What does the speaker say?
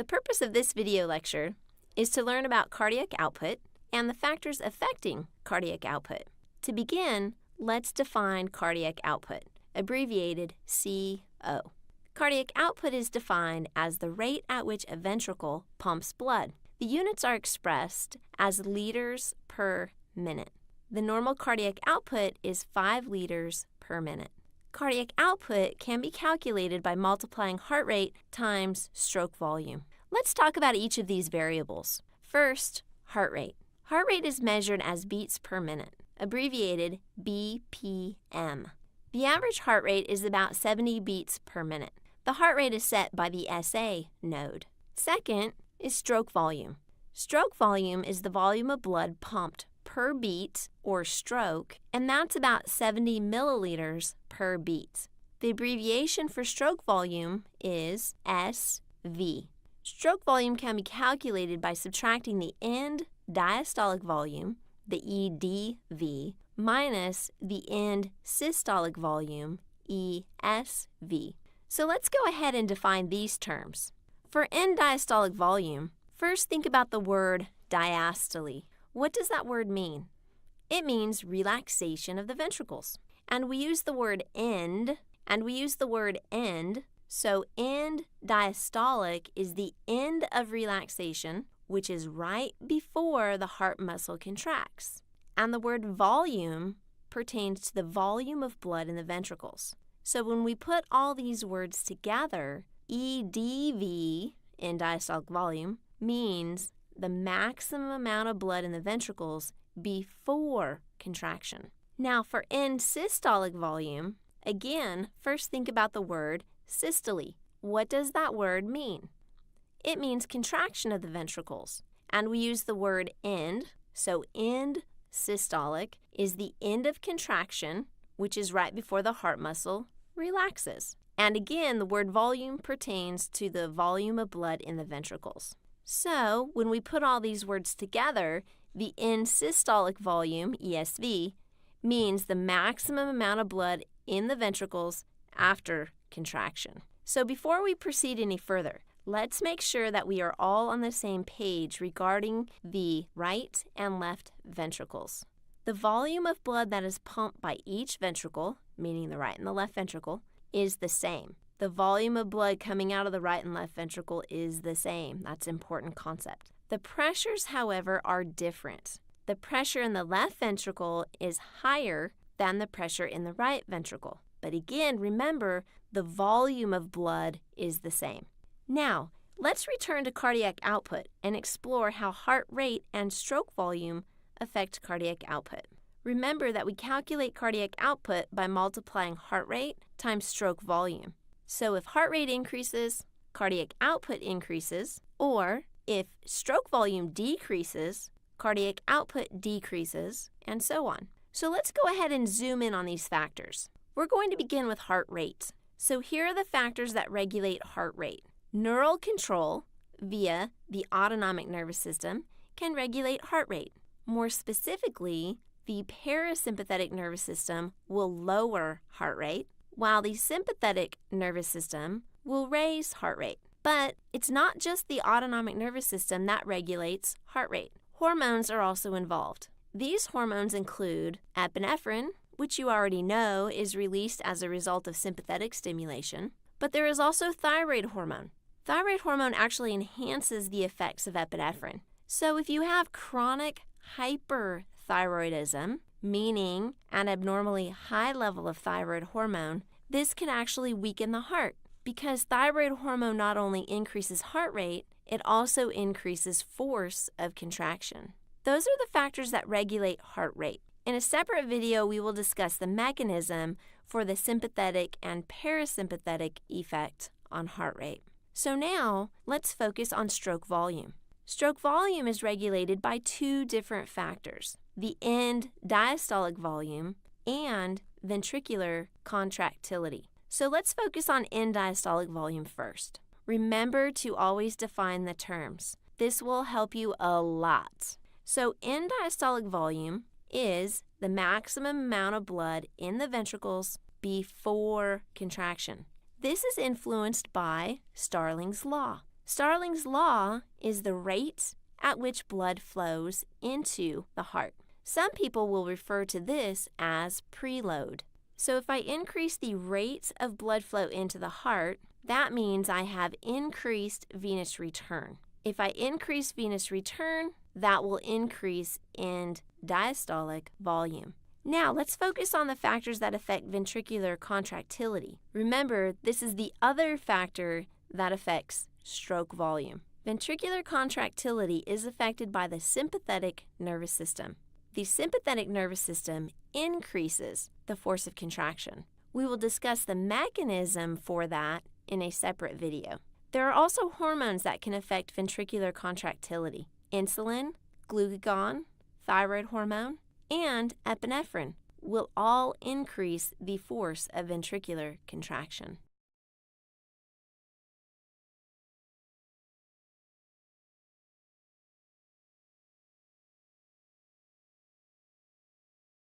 The purpose of this video lecture is to learn about cardiac output and the factors affecting cardiac output. To begin, let's define cardiac output, abbreviated CO. Cardiac output is defined as the rate at which a ventricle pumps blood. The units are expressed as liters per minute. The normal cardiac output is 5 liters per minute. Cardiac output can be calculated by multiplying heart rate times stroke volume. Let's talk about each of these variables. First, heart rate. Heart rate is measured as beats per minute, abbreviated BPM. The average heart rate is about 70 beats per minute. The heart rate is set by the SA node. Second is stroke volume. Stroke volume is the volume of blood pumped per beat or stroke, and that's about 70 milliliters per beat. The abbreviation for stroke volume is SV. Stroke volume can be calculated by subtracting the end diastolic volume, the EDV, minus the end systolic volume, ESV. So let's go ahead and define these terms. For end diastolic volume, first think about the word diastole. What does that word mean? It means relaxation of the ventricles. And we use the word end, so end diastolic is the end of relaxation, which is right before the heart muscle contracts. And the word volume pertains to the volume of blood in the ventricles. So when we put all these words together, EDV, end diastolic volume, means the maximum amount of blood in the ventricles before contraction. Now for end systolic volume, again, first think about the word systole. What does that word mean? It means contraction of the ventricles. And we use the word end, so end systolic is the end of contraction, which is right before the heart muscle relaxes. And again, the word volume pertains to the volume of blood in the ventricles. So when we put all these words together, the end systolic volume, ESV, means the maximum amount of blood in the ventricles after contraction. So before we proceed any further, let's make sure that we are all on the same page regarding the right and left ventricles. The volume of blood that is pumped by each ventricle, meaning the right and the left ventricle, is the same. The volume of blood coming out of the right and left ventricle is the same. That's an important concept. The pressures, however, are different. The pressure in the left ventricle is higher than the pressure in the right ventricle. But again, remember, the volume of blood is the same. Now, let's return to cardiac output and explore how heart rate and stroke volume affect cardiac output. Remember that we calculate cardiac output by multiplying heart rate times stroke volume. So if heart rate increases, cardiac output increases, or if stroke volume decreases, cardiac output decreases, and so on. So let's go ahead and zoom in on these factors. We're going to begin with heart rate. So here are the factors that regulate heart rate. Neural control via the autonomic nervous system can regulate heart rate. More specifically, the parasympathetic nervous system will lower heart rate, while the sympathetic nervous system will raise heart rate. But it's not just the autonomic nervous system that regulates heart rate. Hormones are also involved. These hormones include epinephrine, which you already know is released as a result of sympathetic stimulation, but there is also thyroid hormone. Thyroid hormone actually enhances the effects of epinephrine. So if you have chronic hyperthyroidism, meaning an abnormally high level of thyroid hormone, this can actually weaken the heart because thyroid hormone not only increases heart rate, it also increases force of contraction. Those are the factors that regulate heart rate. In a separate video, we will discuss the mechanism for the sympathetic and parasympathetic effect on heart rate. So now, let's focus on stroke volume. Stroke volume is regulated by two different factors, the end diastolic volume and ventricular contractility. So let's focus on end diastolic volume first. Remember to always define the terms. This will help you a lot. So end diastolic volume is the maximum amount of blood in the ventricles before contraction. This is influenced by Starling's law. Starling's law is the rate at which blood flows into the heart. Some people will refer to this as preload. So if I increase the rate of blood flow into the heart, that means I have increased venous return. If I increase venous return, that will increase end diastolic volume. Now, let's focus on the factors that affect ventricular contractility. Remember, this is the other factor that affects stroke volume. Ventricular contractility is affected by the sympathetic nervous system. The sympathetic nervous system increases the force of contraction. We will discuss the mechanism for that in a separate video. There are also hormones that can affect ventricular contractility. Insulin, glucagon, thyroid hormone, and epinephrine will all increase the force of ventricular contraction.